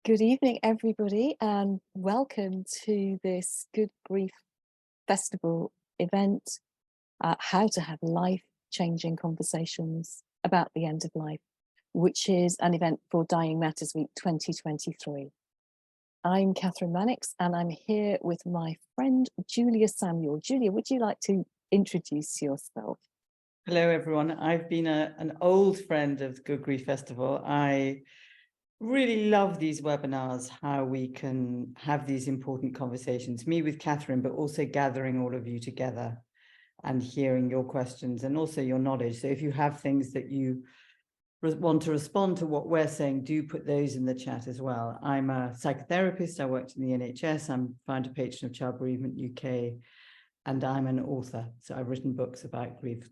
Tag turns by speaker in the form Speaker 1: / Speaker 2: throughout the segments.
Speaker 1: Good evening, everybody, and welcome to this Good Grief Festival event, How to Have Life-Changing Conversations About the End of Life, which is an event for Dying Matters Week 2023. I'm Kathryn Mannix, and I'm here with my friend, Julia Samuel. Julia, would you like to introduce yourself?
Speaker 2: Hello, everyone. I've been an old friend of the Good Grief Festival. I really love these webinars, how we can have these important conversations, me with Kathryn, but also gathering all of you together and hearing your questions and also your knowledge. So if you have things that you want to respond to what we're saying, do put those in the chat as well. I'm a psychotherapist. I worked in the NHS. I'm founder patron of Child Bereavement UK. And I'm an author, so I've written books about grief.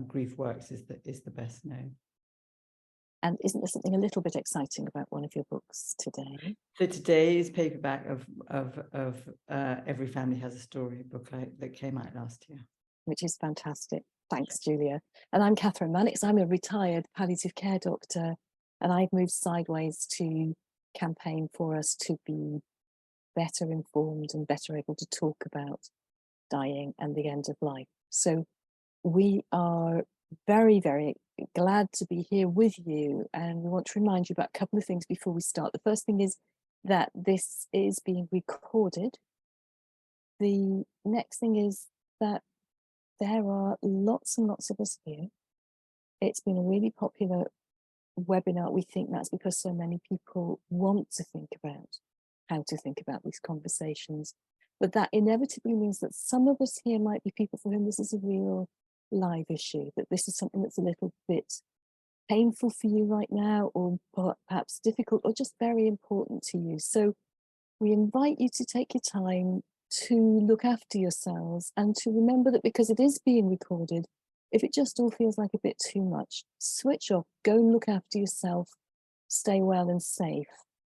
Speaker 2: Grief Works is the best known.
Speaker 1: And isn't there something a little bit exciting about one of your books today?
Speaker 2: So today is paperback of Every Family Has a Story book that came out last year.
Speaker 1: Which is fantastic. Thanks, Julia. And I'm Kathryn Mannix. I'm a retired palliative care doctor, and I've moved sideways to campaign for us to be better informed and better able to talk about dying and the end of life. So we are very, very glad to be here with you, and we want to remind you about a couple of things before we start. The first thing is that this is being recorded. The next thing is that there are lots and lots of us here. It's been a really popular webinar. We think that's because so many people want to think about how to think about these conversations. But that inevitably means that some of us here might be people for whom this is a real live issue, that this is something that's a little bit painful for you right now, or perhaps difficult, or just very important to you. So we invite you to take your time to look after yourselves and to remember that because it is being recorded, if it just all feels like a bit too much, switch off, go and look after yourself, stay well and safe.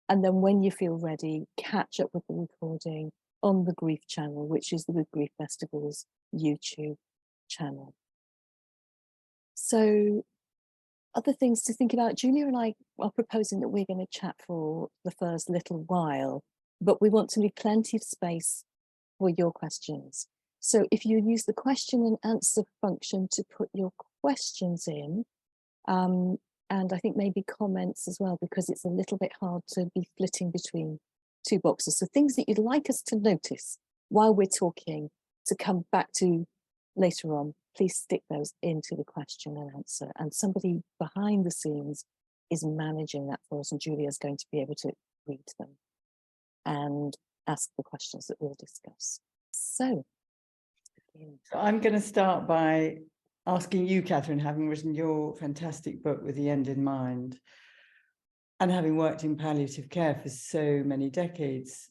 Speaker 1: And then when you feel ready, catch up with the recording on the Grief channel, which is the Good Grief Festival's YouTube channel. So other things to think about, Julia and I are proposing that we're going to chat for the first little while, but we want to leave plenty of space for your questions. So if you use the question and answer function to put your questions in, and I think maybe comments as well, because it's a little bit hard to be flitting between two boxes. So things that you'd like us to notice while we're talking to come back to later on, please stick those into the question and answer. And somebody behind the scenes is managing that for us, and Julia's going to be able to read them and ask the questions that we'll discuss. So
Speaker 2: I'm going to start by asking you, Kathryn, having written your fantastic book with the end in mind, and having worked in palliative care for so many decades,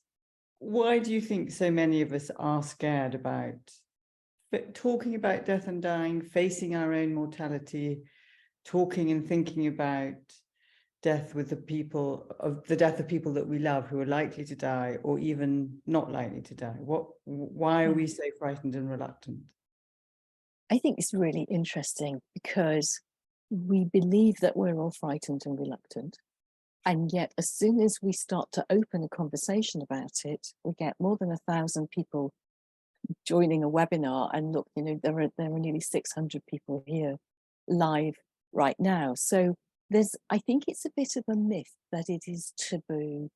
Speaker 2: why do you think so many of us are scared about talking about death and dying, facing our own mortality, talking and thinking about death with the death of people that we love who are likely to die or even not likely to die? Why are we so frightened and reluctant?
Speaker 1: I think it's really interesting because we believe that we're all frightened and reluctant. And yet, as soon as we start to open a conversation about it, we get more than 1,000 people joining a webinar. And look, you know, there are nearly 600 people here live right now. So I think it's a bit of a myth that it is taboo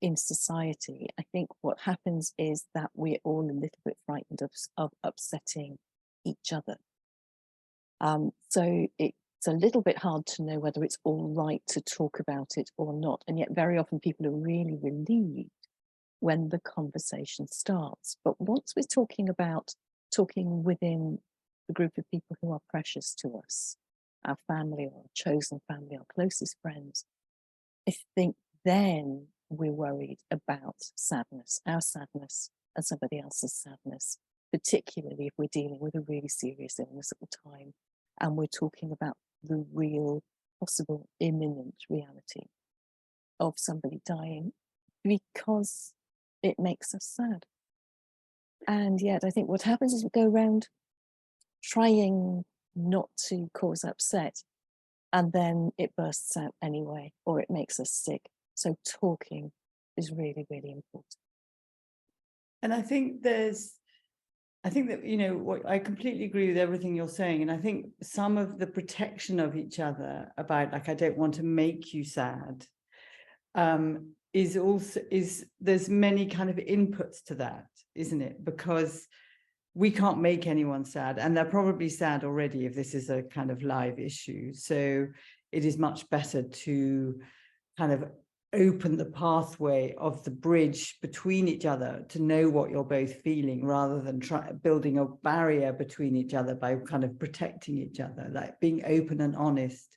Speaker 1: in society. I think what happens is that we're all a little bit frightened of upsetting each other. So it's a little bit hard to know whether it's all right to talk about it or not. And yet very often people are really relieved when the conversation starts. But once we're talking within the group of people who are precious to us, our family or our chosen family, our closest friends, I think then we're worried about sadness, our sadness and somebody else's sadness, particularly if we're dealing with a really serious illness at the time and we're talking about the real, possible, imminent reality of somebody dying, because it makes us sad. And yet I think what happens is we go around trying not to cause upset, and then it bursts out anyway, or it makes us sick, So talking is really, really important.
Speaker 2: And I think that, you know, what I completely agree with everything you're saying. And I think some of the protection of each other about, like, I don't want to make you sad, there's many kind of inputs to that, isn't it? Because we can't make anyone sad, and they're probably sad already if this is a kind of live issue. So it is much better to kind of open the pathway of the bridge between each other to know what you're both feeling, rather than building a barrier between each other by kind of protecting each other. Like, being open and honest,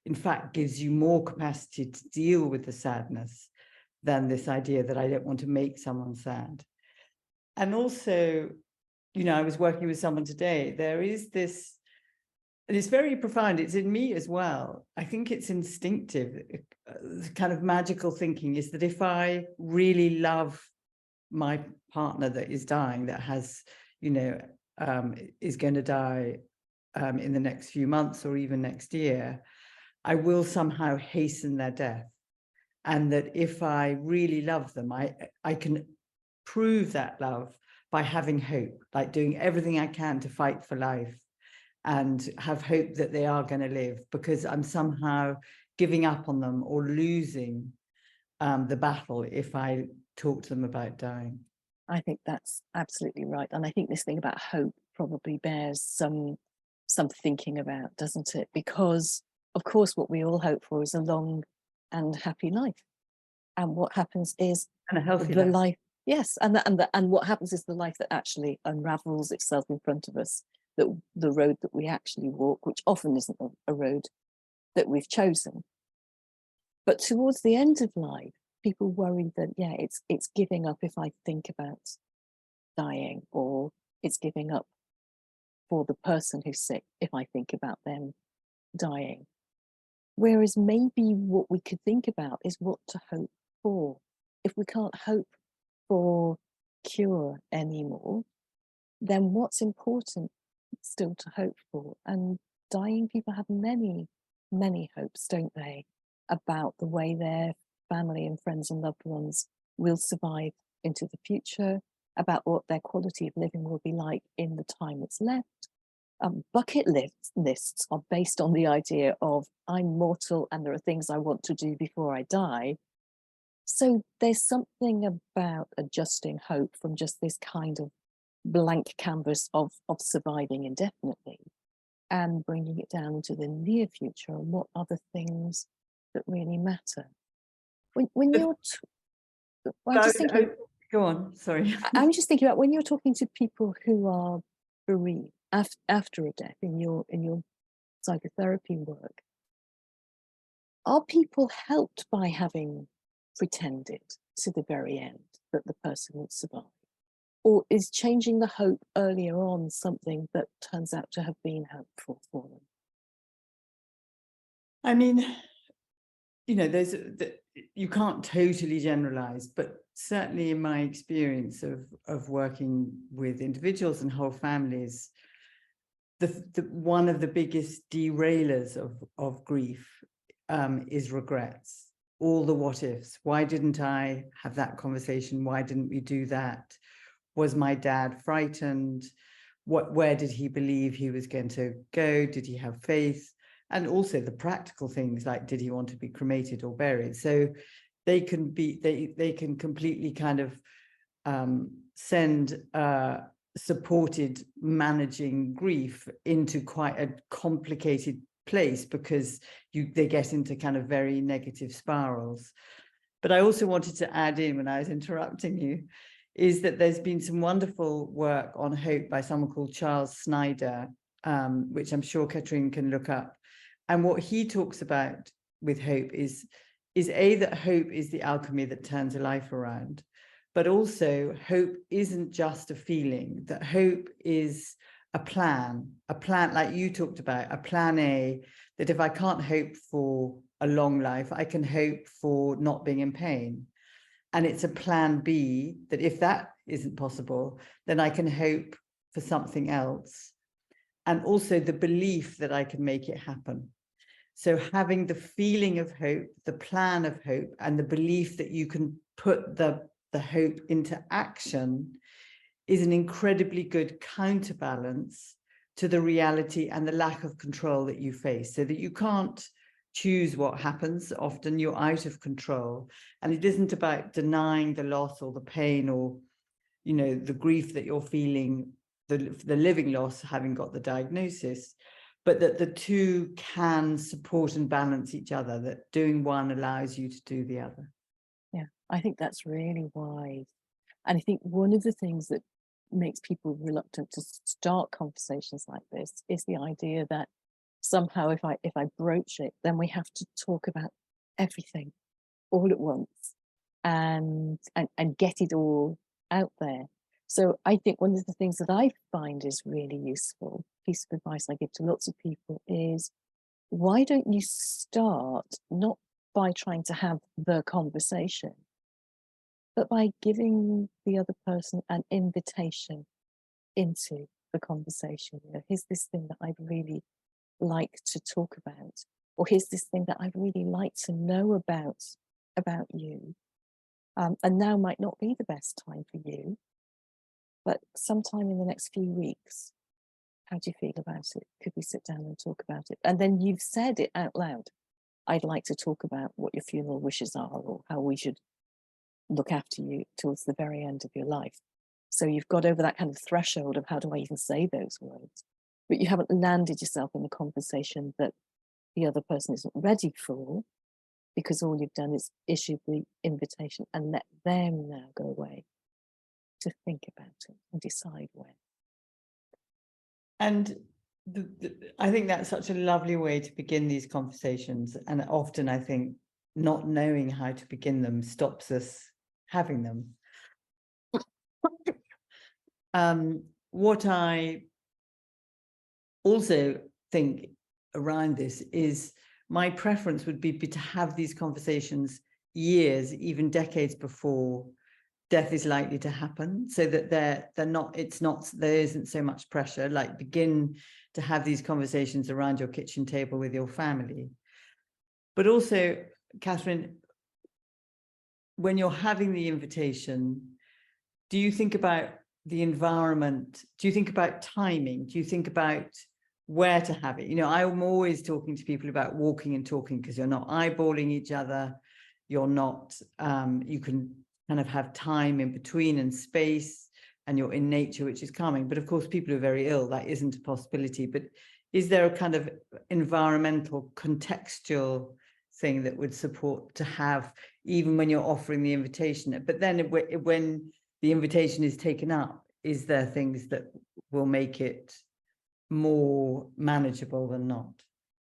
Speaker 2: in fact, gives you more capacity to deal with the sadness than this idea that I don't want to make someone sad. And also, you know, I was working with someone today, there is this, and it's very profound, it's in me as well. I think it's instinctive, kind of magical thinking is that if I really love my partner that is dying, that has, you know, is going to die in the next few months or even next year, I will somehow hasten their death. And that if I really love them, I can prove that love by having hope, like doing everything I can to fight for life and have hope that they are going to live, because I'm somehow giving up on them or losing the battle if I talk to them about dying.
Speaker 1: I think that's absolutely right. And I think this thing about hope probably bears some thinking about, doesn't it? Because, of course, what we all hope for is a long and happy life. And what happens is
Speaker 2: And a healthy
Speaker 1: life. Yes, and what happens is the life that actually unravels itself in front of us, that the road that we actually walk, which often isn't a road that we've chosen. But towards the end of life, people worry that, yeah, it's giving up if I think about dying, or it's giving up for the person who's sick if I think about them dying. Whereas maybe what we could think about is what to hope for. If we can't hope for cure anymore, then what's important still to hope for? And dying people have many, many hopes, don't they, about the way their family and friends and loved ones will survive into the future, about what their quality of living will be like in the time that's left. Bucket lists are based on the idea of I'm mortal and there are things I want to do before I die. So there's something about adjusting hope from just this kind of blank canvas of surviving indefinitely and bringing it down to the near future and what other things that really matter. When you're, I'm just thinking.
Speaker 2: Go on, sorry.
Speaker 1: I'm just thinking about when you're talking to people who are bereaved after a death in your psychotherapy work. Are people helped by having pretended to the very end that the person would survive? Or is changing the hope earlier on something that turns out to have been helpful for them?
Speaker 2: I mean, you know, you can't totally generalize, but certainly in my experience of working with individuals and whole families, one of the biggest derailers of grief is regrets. All the what ifs. Why didn't I have that conversation? Why didn't we do that? Was my dad frightened? Where did he believe he was going to go? Did he have faith? And also the practical things, like, did he want to be cremated or buried? So they can completely kind of send supported managing grief into quite a complicated place, because they get into kind of very negative spirals. But I also wanted to add in, when I was interrupting you, is that there's been some wonderful work on hope by someone called Charles Snyder, which I'm sure Kathryn can look up. And what he talks about with hope is that hope is the alchemy that turns a life around. But also hope isn't just a feeling, that hope is a plan like you talked about, a plan A, that if I can't hope for a long life, I can hope for not being in pain. And it's a plan B, that if that isn't possible, then I can hope for something else. And also the belief that I can make it happen. So having the feeling of hope, the plan of hope, and the belief that you can put the hope into action is an incredibly good counterbalance to the reality and the lack of control that you face, so that you can't choose what happens. Often you're out of control, and it isn't about denying the loss or the pain or, you know, the grief that you're feeling, the living loss, having got the diagnosis, but that the two can support and balance each other, that doing one allows you to do the other.
Speaker 1: Yeah, I think that's really wise. And I think one of the things that makes people reluctant to start conversations like this is the idea that somehow if I broach it, then we have to talk about everything all at once and get it all out there. So I think one of the things that I find is really useful, piece of advice I give to lots of people, is why don't you start not by trying to have the conversation, but by giving the other person an invitation into the conversation. You know, here's this thing that I'd really like to talk about, or here's this thing that I'd really like to know about you. And now might not be the best time for you, but sometime in the next few weeks, how do you feel about it? Could we sit down and talk about it? And then you've said it out loud. I'd like to talk about what your funeral wishes are, or how we should look after you towards the very end of your life. So you've got over that kind of threshold of how do I even say those words? But you haven't landed yourself in the conversation that the other person isn't ready for, because all you've done is issued the invitation and let them now go away to think about it and decide when.
Speaker 2: And I think that's such a lovely way to begin these conversations. And often I think not knowing how to begin them stops us having them. What I also think around this is my preference would be to have these conversations years, even decades before death is likely to happen, so that there isn't so much pressure. Like, begin to have these conversations around your kitchen table with your family. But also, Kathryn, when you're having the invitation, do you think about the environment? Do you think about timing? Do you think about where to have it? You know, I'm always talking to people about walking and talking, because you're not eyeballing each other. You're not, you can kind of have time in between and space, and you're in nature, which is calming. But of course, people who are very ill, that isn't a possibility. But is there a kind of environmental, contextual thing that would support to have, even when you're offering the invitation? But then when the invitation is taken up, is there things that will make it more manageable than not?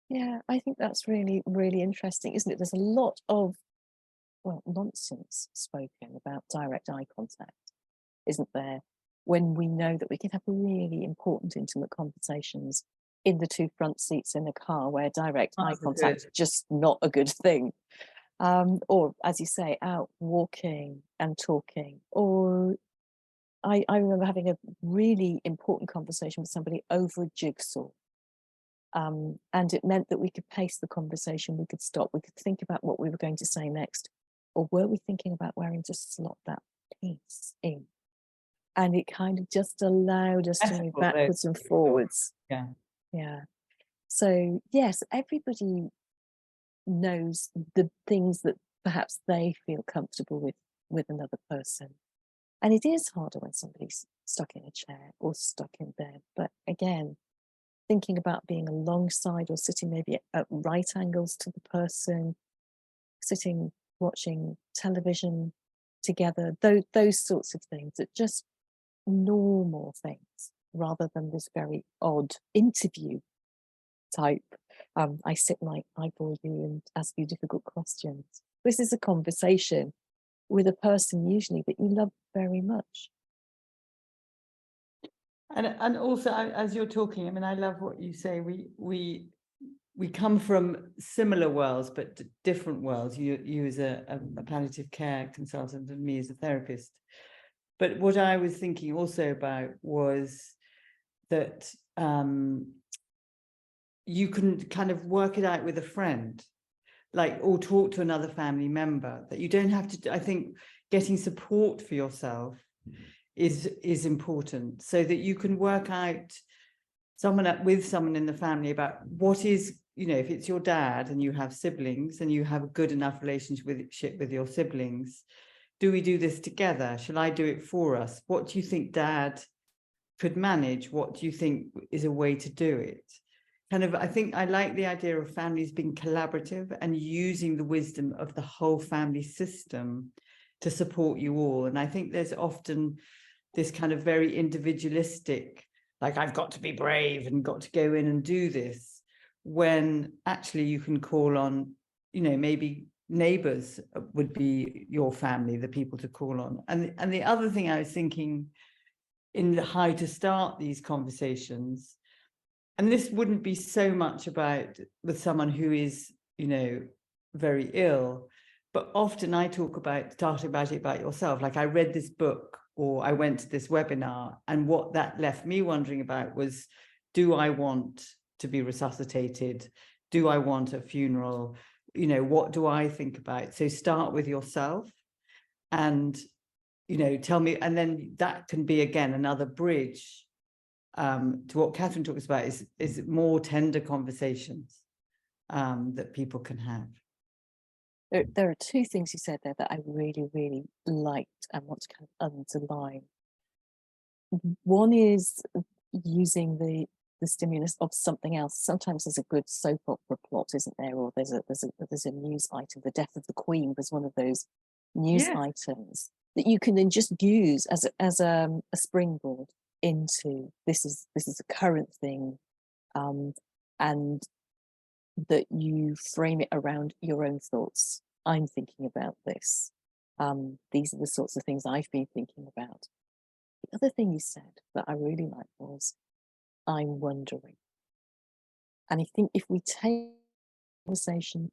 Speaker 1: Yeah, I think that's really, really interesting, isn't it? There's a lot of, well, nonsense spoken about direct eye contact, isn't there? When we know that we can have really important, intimate conversations in the two front seats in a car, where direct eye contact is just not a good thing. Or, as you say, out walking and talking. Or I remember having a really important conversation with somebody over a jigsaw. And it meant that we could pace the conversation, we could stop, we could think about what we were going to say next. Or were we thinking about where to slot that piece in? And it kind of just allowed us to move backwards and forwards.
Speaker 2: Yeah.
Speaker 1: Yeah. So, yes, everybody knows the things that perhaps they feel comfortable with another person. And it is harder when somebody's stuck in a chair or stuck in bed. But again, thinking about being alongside or sitting maybe at right angles to the person, sitting, watching television together, those sorts of things, that just normal things, rather than this very odd interview type. I sit and I eyeball you and ask you difficult questions. This is a conversation with a person usually that you love very much.
Speaker 2: And also, as you're talking, I mean, I love what you say. We come from similar worlds, but different worlds. You as a palliative care consultant, and me as a therapist. But what I was thinking also about was that you can kind of work it out with a friend, like, or talk to another family member, that you don't have to. I think getting support for yourself is important, so that you can work out with someone in the family about what is, if it's your dad and you have siblings and you have a good enough relationship with your siblings, do we do this together? Shall I do it for us? What do you think dad could manage? What do you think is a way to do it? Kind of, I think I like the idea of families being collaborative and using the wisdom of the whole family system to support you all. And I think there's often this kind of very individualistic, like, I've got to be brave and got to go in and do this, when actually you can call on, maybe neighbors would be your family, the people to call on. And the other thing I was thinking in how to start these conversations, and this wouldn't be so much about with someone who is, very ill, but often I talk about starting about it about yourself. Like, I read this book, or I went to this webinar, and what that left me wondering about was, do I want to be resuscitated? Do I want a funeral? What do I think about? So start with yourself and, tell me, and then that can be, again, another bridge to what Kathryn talks about, is more tender conversations that people can have.
Speaker 1: There are two things you said there that I really, really liked and want to kind of underline. One is using the stimulus of something else. Sometimes there's a good soap opera plot, isn't there? Or there's a news item. The death of the Queen was one of those news items that you can then just use as a springboard into this is a current thing, and that you frame it around your own thoughts. I'm thinking about this. These are the sorts of things I've been thinking about. The other thing you said that I really liked was, I'm wondering. And I think if we take conversation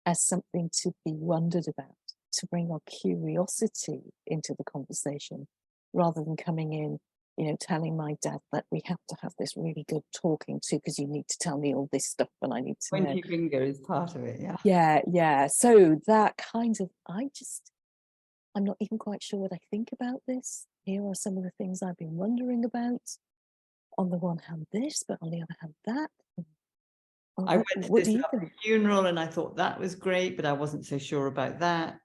Speaker 1: as something to be wondered about, to bring our curiosity into the conversation, rather than coming in, telling my dad that we have to have this really good talking to because you need to tell me all this stuff and I need to know.
Speaker 2: 20 finger is part of it,
Speaker 1: Yeah. So that kind of, I'm not even quite sure what I think about this. Here are some of the things I've been wondering about. On the one hand, this, but on the other hand, that.
Speaker 2: I went to
Speaker 1: What
Speaker 2: this
Speaker 1: do you think?
Speaker 2: funeral and I thought that was great, but I wasn't so sure about that.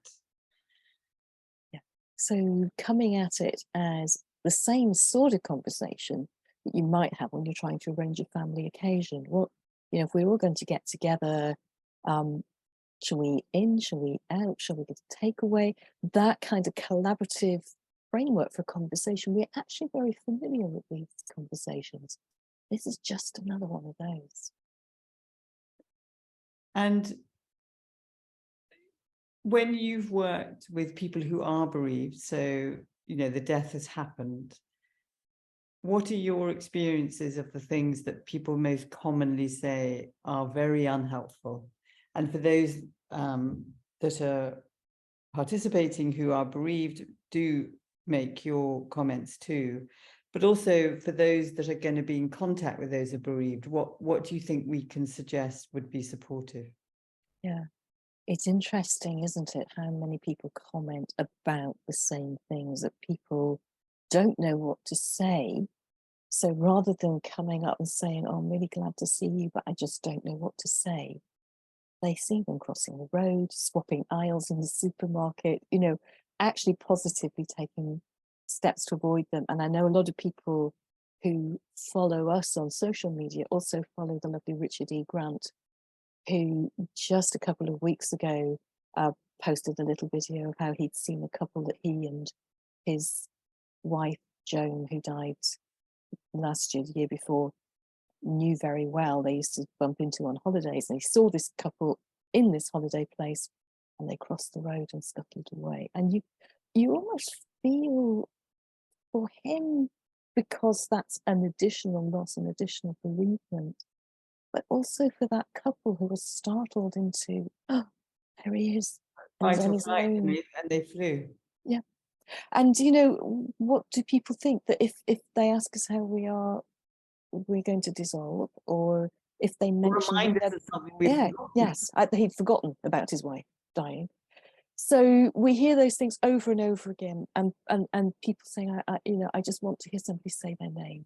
Speaker 1: Yeah. So coming at it as the same sort of conversation that you might have when you're trying to arrange a family occasion. What, if we're all going to get together, shall we in, shall we out, shall we get a takeaway? That kind of collaborative framework for conversation. We're actually very familiar with these conversations. This is just another one of those.
Speaker 2: And when you've worked with people who are bereaved, so, the death has happened, what are your experiences of the things that people most commonly say are very unhelpful? And for those that are participating who are bereaved, do make your comments too. But also for those that are going to be in contact with those who are bereaved, what do you think we can suggest would be supportive?
Speaker 1: Yeah. It's interesting, isn't it, how many people comment about the same things, that people don't know what to say. So rather than coming up and saying, oh, I'm really glad to see you, but I just don't know what to say, they see them crossing the road, swapping aisles in the supermarket, actually positively taking steps to avoid them. And I know a lot of people who follow us on social media also follow the lovely Richard E. Grant, who just a couple of weeks ago posted a little video of how he'd seen a couple that he and his wife, Joan, who died last year, the year before, knew very well. They used to bump into on holidays. They saw this couple in this holiday place and they crossed the road and scuttled away. And you almost feel for him, because that's an additional loss, an additional bereavement, but also for that couple who was startled into, oh, there he is. And he's on his own.
Speaker 2: And they flew.
Speaker 1: Yeah. And, what do people think? That if they ask us how we are, we're going to dissolve, or if they mention
Speaker 2: Remind
Speaker 1: that
Speaker 2: us of something we've forgotten.
Speaker 1: yes, he'd forgotten about his wife dying. So we hear those things over and over again, and people saying, I just want to hear somebody say their name.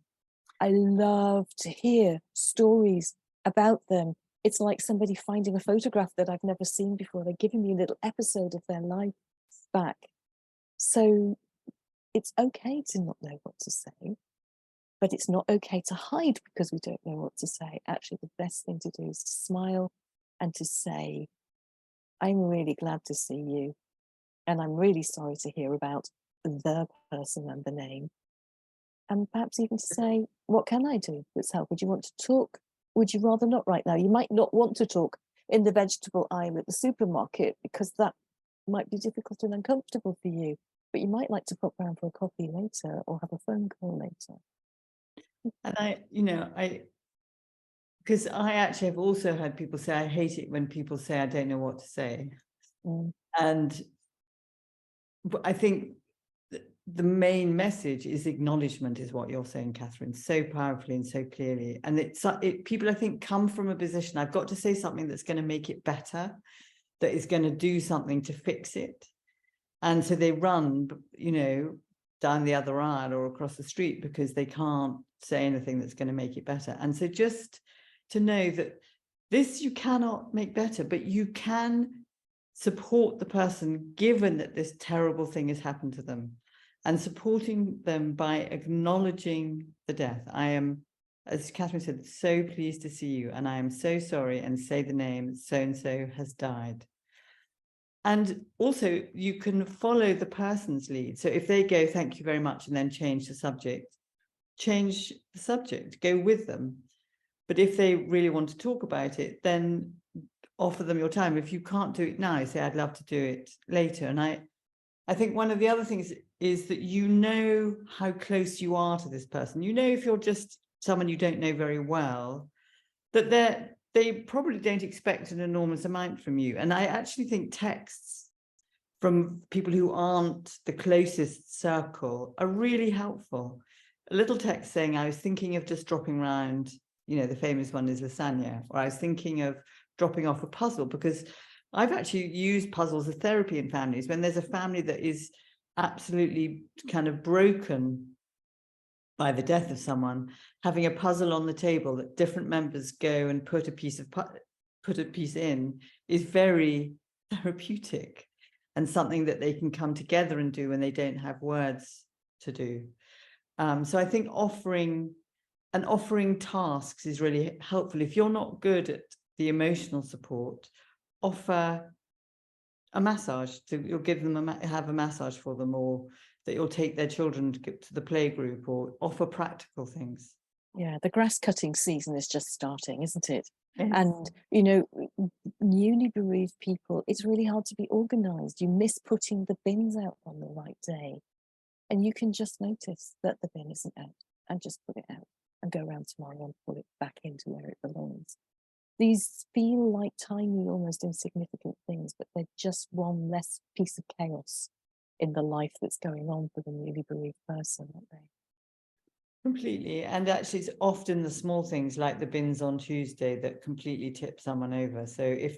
Speaker 1: I love to hear stories about them. It's like somebody finding a photograph that I've never seen before. They're giving me a little episode of their life back. So it's okay to not know what to say, but it's not okay to hide because we don't know what to say. Actually, the best thing to do is to smile and to say, I'm really glad to see you. And I'm really sorry to hear about the person and the name. And perhaps even to say, what can I do that's help? Would you want to talk? Would you rather not right now? You might not want to talk in the vegetable aisle at the supermarket because that might be difficult and uncomfortable for you. But you might like to pop round for a coffee later or have a phone call later.
Speaker 2: And because I actually have also had people say, I hate it when people say, I don't know what to say. And I think the main message is acknowledgement, is what you're saying, Kathryn, so powerfully and so clearly. And people, I think, come from a position, I've got to say something that's going to make it better, that is going to do something to fix it. And so they run, down the other aisle or across the street because they can't say anything that's going to make it better. And so just to know that this you cannot make better, but you can support the person given that this terrible thing has happened to them, and supporting them by acknowledging the death. I am, as Kathryn said, so pleased to see you, and I am so sorry, and say the name, so-and-so has died. And also you can follow the person's lead. So if they go, thank you very much, and then change the subject, go with them. But if they really want to talk about it, then offer them your time. If you can't do it now, say, I'd love to do it later. And I think one of the other things is that you know how close you are to this person. You know, if you're just someone you don't know very well, that they probably don't expect an enormous amount from you. And I actually think texts from people who aren't the closest circle are really helpful. A little text saying, I was thinking of just dropping around, the famous one is lasagna, or I was thinking of dropping off a puzzle, because I've actually used puzzles as therapy in families. When there's a family that is absolutely kind of broken by the death of someone, having a puzzle on the table that different members go and put a piece in is very therapeutic, and something that they can come together and do when they don't have words to do. So I think offering tasks is really helpful. If you're not good at the emotional support, offer a massage. You'll give them have a massage for them, or that you'll take their children to the play group, or offer practical things.
Speaker 1: Yeah, the grass cutting season is just starting, isn't it?
Speaker 2: Yes.
Speaker 1: And, newly bereaved people, it's really hard to be organised. You miss putting the bins out on the right day. And you can just notice that the bin isn't out and just put it out and go around tomorrow and put it back into where it belongs. These feel like tiny, almost insignificant things, but they're just one less piece of chaos in the life that's going on for the newly bereaved person, aren't they?
Speaker 2: Completely. And actually, it's often the small things like the bins on Tuesday that completely tip someone over. So if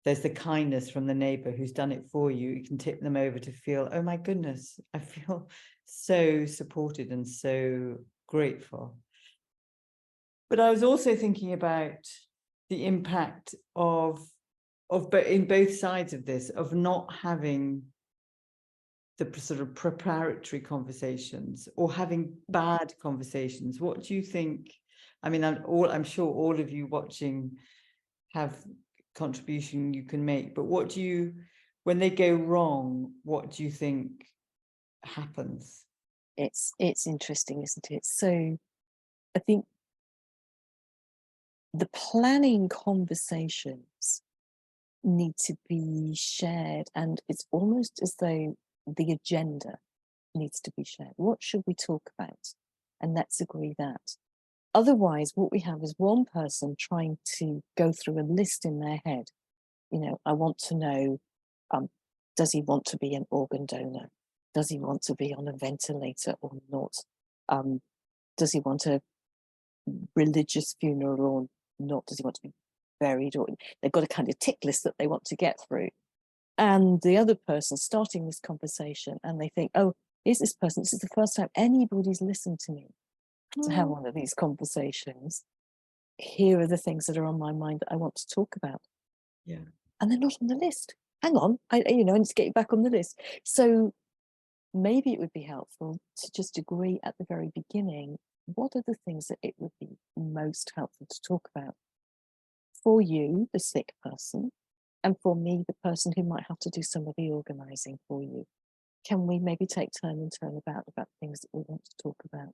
Speaker 2: there's the kindness from the neighbour who's done it for you, you can tip them over to feel, oh my goodness, I feel so supported and so grateful. But I was also thinking about the impact of in both sides of this, of not having the sort of preparatory conversations, or having bad conversations. What do you think? I mean, I'm sure all of you watching have contribution you can make, but when they go wrong, what do you think happens?
Speaker 1: It's interesting, isn't it? So I think the planning conversations need to be shared, and it's almost as though the agenda needs to be shared. What should we talk about? And let's agree that. Otherwise, what we have is one person trying to go through a list in their head. I want to know, does he want to be an organ donor? Does he want to be on a ventilator or not? Does he want a religious funeral or not? Does he want to be buried? Or they've got a kind of tick list that they want to get through. And the other person starting this conversation, and they think, oh, is this person, this is the first time anybody's listened to me to have one of these conversations. Here are the things that are on my mind that I want to talk about.
Speaker 2: Yeah.
Speaker 1: And they're not on the list. Hang on, I need to get you back on the list. So maybe it would be helpful to just agree at the very beginning, what are the things that it would be most helpful to talk about for you, the sick person, and for me, the person who might have to do some of the organising for you? Can we maybe take turn and turn about things that we want to talk about?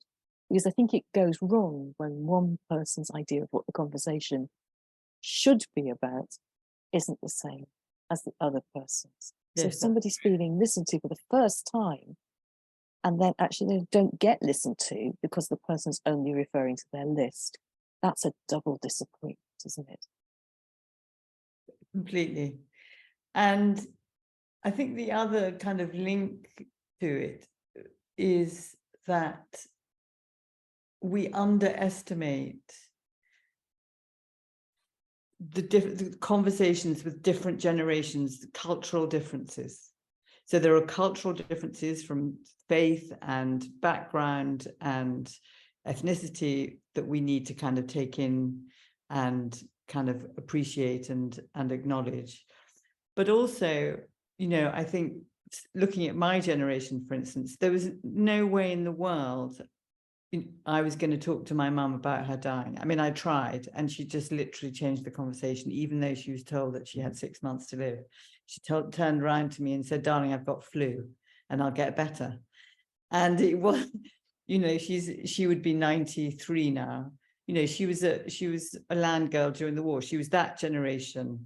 Speaker 1: Because I think it goes wrong when one person's idea of what the conversation should be about isn't the same as the other person's. So if somebody's feeling listened to for the first time, and then actually they don't get listened to because the person's only referring to their list, that's a double disappointment, isn't it?
Speaker 2: Completely. And I think the other kind of link to it is that we underestimate the conversations with different generations, the cultural differences. So there are cultural differences from faith and background and ethnicity that we need to kind of take in and kind of appreciate and acknowledge. But also, I think looking at my generation, for instance, there was no way in the world I was going to talk to my mum about her dying. I mean, I tried, and she just literally changed the conversation, even though she was told that she had 6 months to live. She turned around to me and said, "Darling, I've got flu and I'll get better." And it was, she would be 93 now. She was a land girl during the war. She was that generation.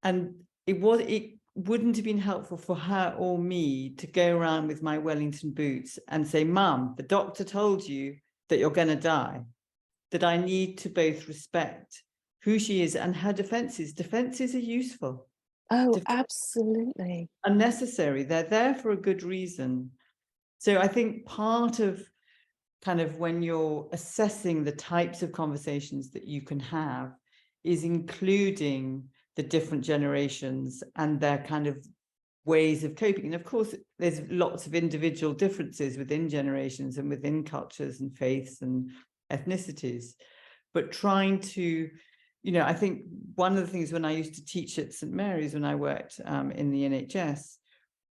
Speaker 2: And it wouldn't have been helpful for her or me to go around with my Wellington boots and say, "Mum, the doctor told you that you're going to die," that I need to both respect who she is and her defenses. Defenses are useful.
Speaker 1: Oh, absolutely.
Speaker 2: Are necessary. They're there for a good reason. So I think part of kind of when you're assessing the types of conversations that you can have is including the different generations and their kind of ways of coping. And of course, there's lots of individual differences within generations and within cultures and faiths and ethnicities. But trying to, I think one of the things when I used to teach at St. Mary's, when I worked in the NHS,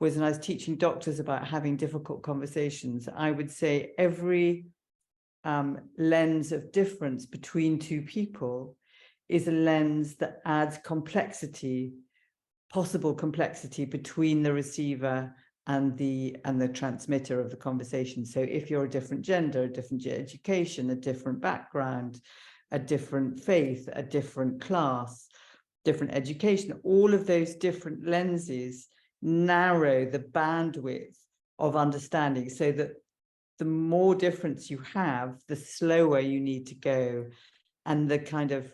Speaker 2: was when I was teaching doctors about having difficult conversations, I would say every lens of difference between two people is a lens that adds complexity, possible complexity between the receiver and the transmitter of the conversation. So if you're a different gender, a different education, a different background, a different faith, a different class, different education, all of those different lenses narrow the bandwidth of understanding, so that the more difference you have, the slower you need to go, and the kind of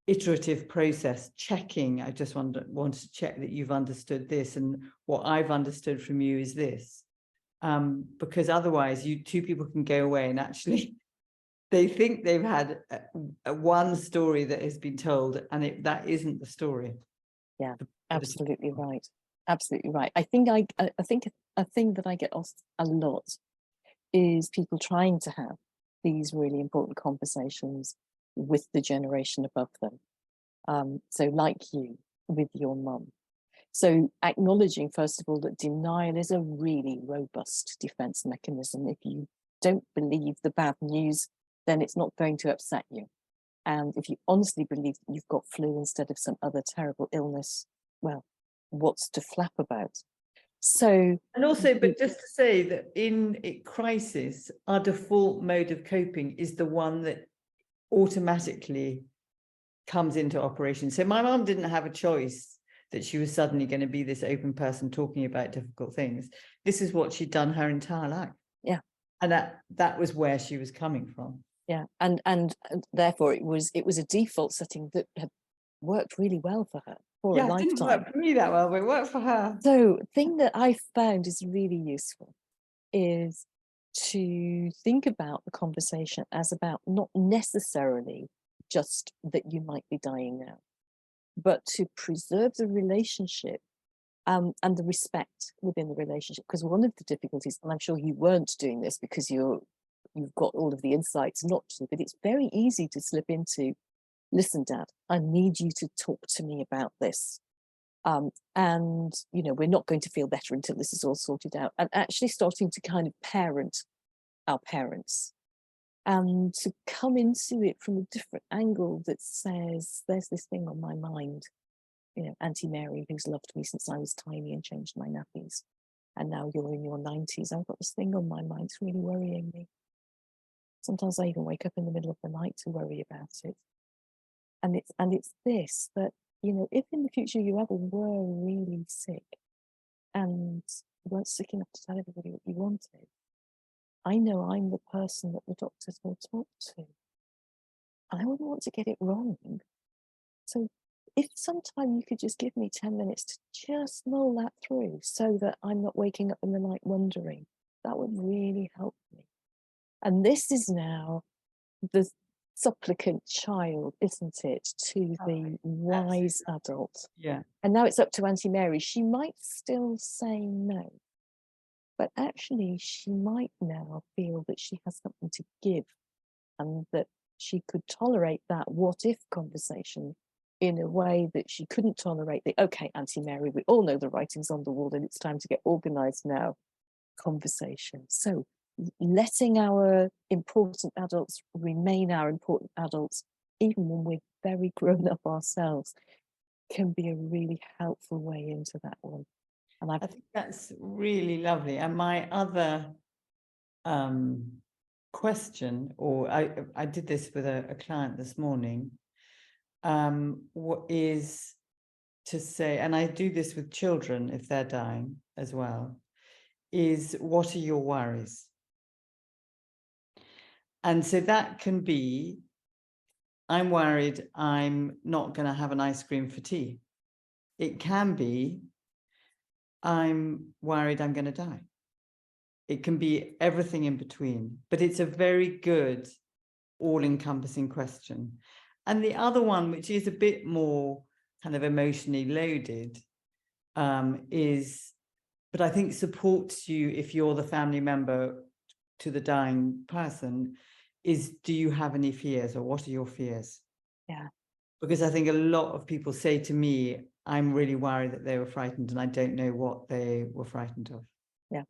Speaker 2: iterative process, checking, I just want to check that you've understood this, and what I've understood from you is this, because otherwise two people can go away and actually they think they've had one story that has been told, and that isn't the story.
Speaker 1: Yeah, absolutely right. Absolutely right. I think a thing that I get asked a lot is people trying to have these really important conversations with the generation above them. So like you with your mum. So acknowledging, first of all, that denial is a really robust defense mechanism. If you don't believe the bad news, then it's not going to upset you. And if you honestly believe that you've got flu instead of some other terrible illness, well, what's to flap about? So,
Speaker 2: and also, but just to say that in a crisis, our default mode of coping is the one that automatically comes into operation. So my mum didn't have a choice that she was suddenly going to be this open person talking about difficult things. This is what she'd done her entire life.
Speaker 1: Yeah.
Speaker 2: And that was where she was coming from.
Speaker 1: Yeah, and therefore it was a default setting that had worked really well for her for a lifetime.
Speaker 2: It didn't work for me that well, but it worked for her.
Speaker 1: So thing that I found is really useful is to think about the conversation as about not necessarily just that you might be dying now, but to preserve the relationship and the respect within the relationship. Because one of the difficulties, and I'm sure you weren't doing this because you've got all of the insights not to, but it's very easy to slip into, listen, Dad, I need you to talk to me about this. And, we're not going to feel better until this is all sorted out. And actually starting to kind of parent our parents and to come into it from a different angle that says, there's this thing on my mind, Auntie Mary, who's loved me since I was tiny and changed my nappies. And now you're in your 90s. I've got this thing on my mind. It's really worrying me. Sometimes I even wake up in the middle of the night to worry about it. And it's this, that, if in the future you ever were really sick and weren't sick enough to tell everybody what you wanted, I know I'm the person that the doctors will talk to. And I wouldn't want to get it wrong. So if sometime you could just give me 10 minutes to just mull that through so that I'm not waking up in the night wondering, that would really help me. And this is now the supplicant child, isn't it, to the wise adult.
Speaker 2: Yeah.
Speaker 1: And now it's up to Auntie Mary. She might still say no, but actually she might now feel that she has something to give and that she could tolerate that what if conversation in a way that she couldn't tolerate the, okay, Auntie Mary, we all know the writing's on the wall and it's time to get organized now conversation. So letting our important adults remain our important adults, even when we're very grown up ourselves, can be a really helpful way into that one. And
Speaker 2: I think that's really lovely. And my other question, or I did this with a client this morning, what is to say, and I do this with children if they're dying as well, is what are your worries? And so that can be, I'm worried I'm not going to have an ice cream for tea. It can be, I'm worried I'm going to die. It can be everything in between, but it's a very good all-encompassing question. And the other one, which is a bit more kind of emotionally loaded, is, but I think supports you if you're the family member to the dying person, is, do you have any fears, or what are your fears?
Speaker 1: Yeah.
Speaker 2: Because I think a lot of people say to me, I'm really worried that they were frightened and I don't know what they were frightened of.
Speaker 1: Yeah.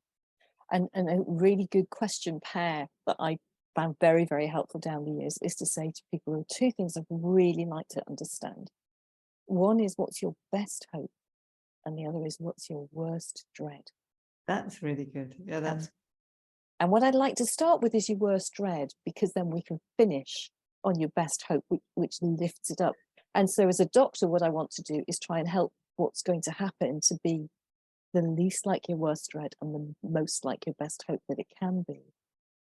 Speaker 1: And a really good question pair that I found very, very helpful down the years is to say to people, there are two things I'd really like to understand. One is, what's your best hope? And the other is, what's your worst dread?
Speaker 2: That's really good. Yeah, that's.
Speaker 1: And what I'd like to start with is your worst dread, because then we can finish on your best hope, which lifts it up. And so as a doctor, what I want to do is try and help what's going to happen to be the least like your worst dread and the most like your best hope that it can be.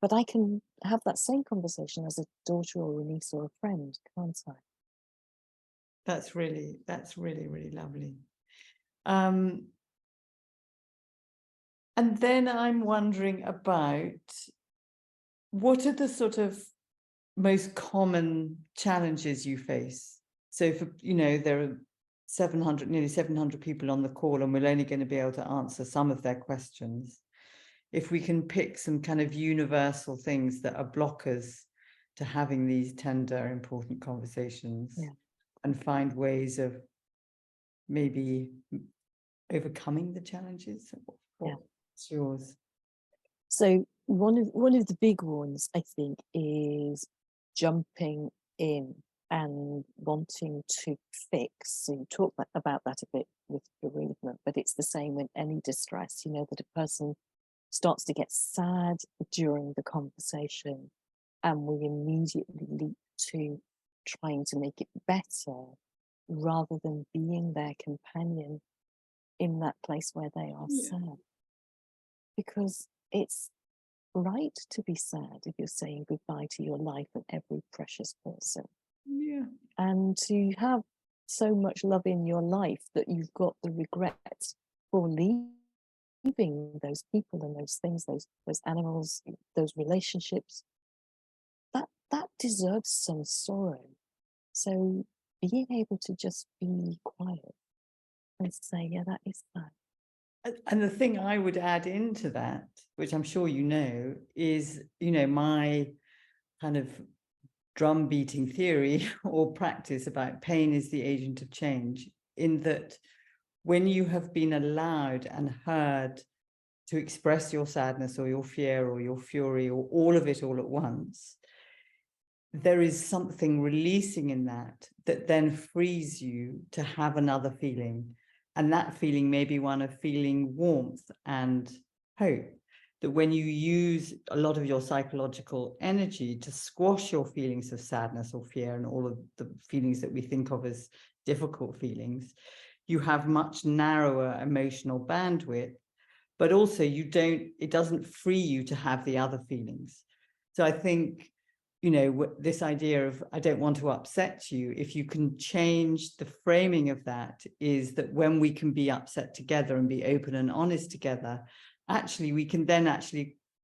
Speaker 1: But I can have that same conversation as a daughter or a niece or a friend, can't I?
Speaker 2: That's really, really lovely. And then I'm wondering about, what are the sort of most common challenges you face? So for, there are nearly 700 people on the call, and we're only going to be able to answer some of their questions. If we can pick some kind of universal things that are blockers to having these tender, important conversations, and find ways of maybe overcoming the challenges. What's yours?
Speaker 1: So one of the big ones, I think, is jumping in and wanting to fix. So you talk about that a bit with bereavement, but it's the same with any distress, that a person starts to get sad during the conversation and we immediately leap to trying to make it better rather than being their companion in that place where they are sad. Because it's right to be sad if you're saying goodbye to your life and every precious person.
Speaker 2: Yeah.
Speaker 1: And to have so much love in your life that you've got the regret for leaving those people and those things, those animals, those relationships, that deserves some sorrow. So being able to just be quiet and say, yeah, that is sad.
Speaker 2: And the thing I would add into that, which I'm sure you know, is, my kind of drum beating theory or practice about pain is the agent of change, in that when you have been allowed and heard to express your sadness or your fear or your fury or all of it all at once, there is something releasing in that then frees you to have another feeling. And that feeling may be one of feeling warmth and hope. That when you use a lot of your psychological energy to squash your feelings of sadness or fear and all of the feelings that we think of as difficult feelings, you have much narrower emotional bandwidth, but also it doesn't free you to have the other feelings. So I think, this idea of, I don't want to upset you, if you can change the framing of that, is that when we can be upset together and be open and honest together, actually, we can then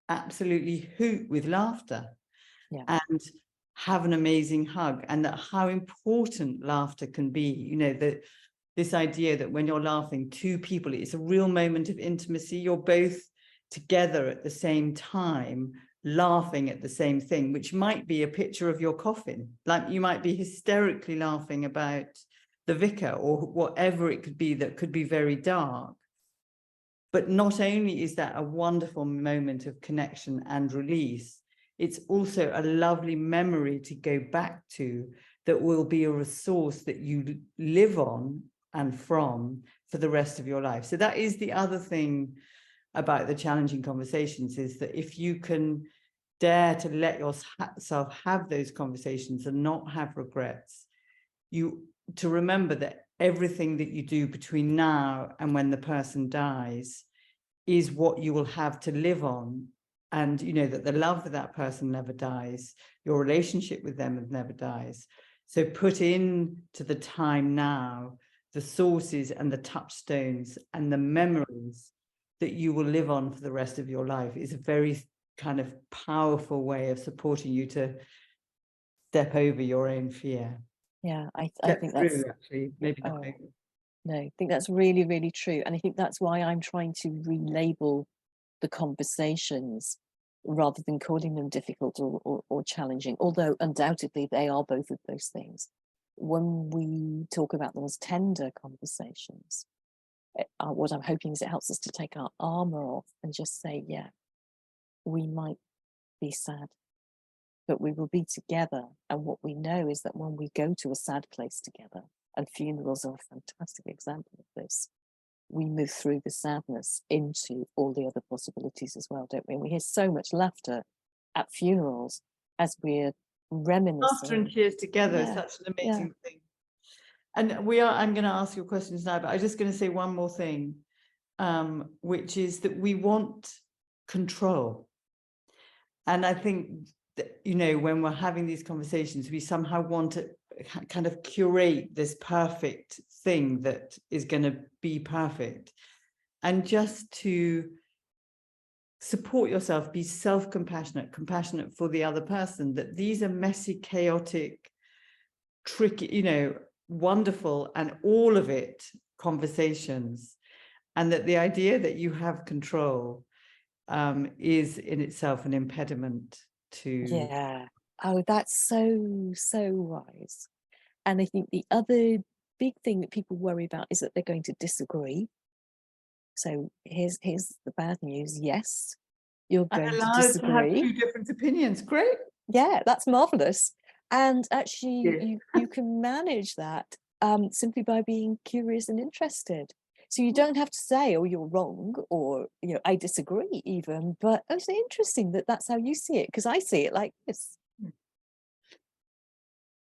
Speaker 2: absolutely hoot with laughter.
Speaker 1: Yeah.
Speaker 2: And have an amazing hug, and that how important laughter can be, that this idea that when you're laughing, two people, it's a real moment of intimacy. You're both together at the same time, laughing at the same thing, which might be a picture of your coffin. Like you might be hysterically laughing about the vicar or whatever it could be that could be very dark. But not only is that a wonderful moment of connection and release, it's also a lovely memory to go back to that will be a resource that you live on and from for the rest of your life. So that is the other thing about the challenging conversations, is that if you can dare to let yourself have those conversations and not have regrets, to remember that everything that you do between now and when the person dies is what you will have to live on. And that the love for that person never dies, your relationship with them never dies. So put in to the time now the sources and the touchstones and the memories that you will live on for the rest of your life is a very kind of powerful way of supporting you to step over your own fear.
Speaker 1: Yeah, I think
Speaker 2: through,
Speaker 1: that's
Speaker 2: actually, maybe not over.
Speaker 1: No, I think that's really, really true. And I think that's why I'm trying to relabel the conversations rather than calling them difficult or challenging, although undoubtedly they are both of those things. When we talk about them as tender conversations, what I'm hoping is it helps us to take our armor off and just say, yeah, we might be sad, but we will be together. And what we know is that when we go to a sad place together, and funerals are a fantastic example of this, we move through the sadness into all the other possibilities as well, don't we? And we hear so much laughter at funerals as we're reminiscing.
Speaker 2: Laughter and tears together is such an amazing thing. And I'm going to ask your questions now, but I'm just going to say one more thing, which is that we want control. And I think that, when we're having these conversations, we somehow want to kind of curate this perfect thing that is going to be perfect. And just to support yourself, be self-compassionate, compassionate for the other person, that these are messy, chaotic, tricky, wonderful, and all of it conversations. And that the idea that you have control is in itself an impediment to...
Speaker 1: Yeah. Oh, that's so wise. And I think the other big thing that people worry about is that they're going to disagree. So here's the bad news. Yes, you're going to disagree.
Speaker 2: To have two different opinions. Great.
Speaker 1: Yeah, that's marvelous. And actually, you can manage that simply by being curious and interested. So you don't have to say, oh, you're wrong, or, I disagree even, but it's interesting that that's how you see it, because I see it like this.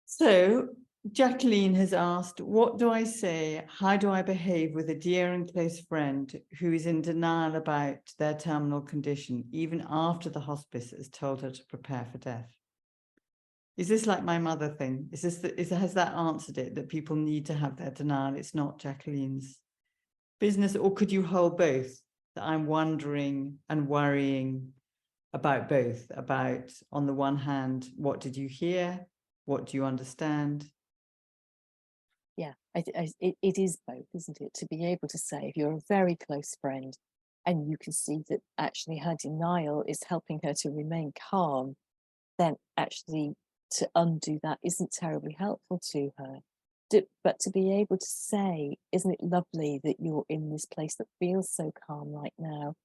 Speaker 2: So Jacqueline has asked, what do I say? How do I behave with a dear and close friend who is in denial about their terminal condition, even after the hospice has told her to prepare for death? Is this like my mother thing? Has that answered it, that people need to have their denial? It's not Jacqueline's business, or could you hold both? That I'm wondering and worrying about both, about, on the one hand, what did you hear? What do you understand?
Speaker 1: Yeah, it is both, isn't it? To be able to say, if you're a very close friend and you can see that actually her denial is helping her to remain calm, then actually to undo that isn't terribly helpful to her. But to be able to say, isn't it lovely that you're in this place that feels so calm right now?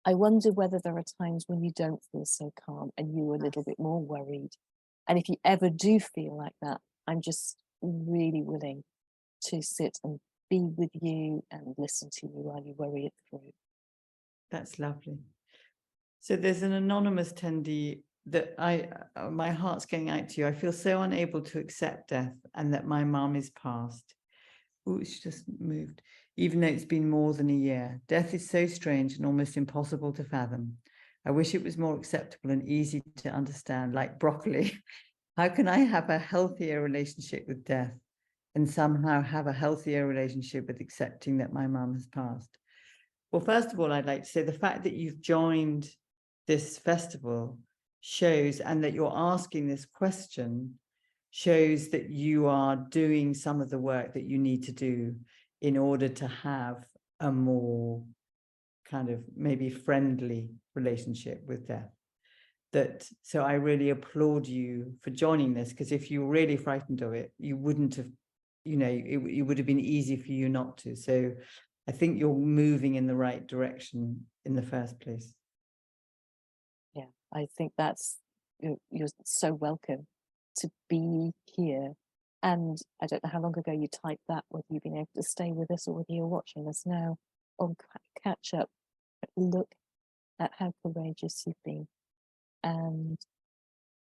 Speaker 1: I wonder whether there are times when you don't feel so calm and you're a little bit more worried. And if you ever do feel like that, I'm just really willing to sit and be with you and listen to you while you worry it through.
Speaker 2: That's lovely. So there's an anonymous attendee that my heart's going out to you. I feel so unable to accept death and that my mum is passed. Oh, it's just moved. Even though it's been more than a year. Death is so strange and almost impossible to fathom. I wish it was more acceptable and easy to understand, like broccoli. How can I have a healthier relationship with death and somehow have a healthier relationship with accepting that my mum has passed? Well, first of all, I'd like to say the fact that you've joined this festival shows, and that you're asking this question, shows that you are doing some of the work that you need to do in order to have a more kind of maybe friendly relationship with death. So I really applaud you for joining this, because if you were really frightened of it, you wouldn't have, it would have been easy for you not to. So I think you're moving in the right direction in the first place.
Speaker 1: Yeah, I think you're so welcome to be here. And I don't know how long ago you typed that, whether you've been able to stay with us or whether you're watching us now on catch up. Look at how courageous you've been and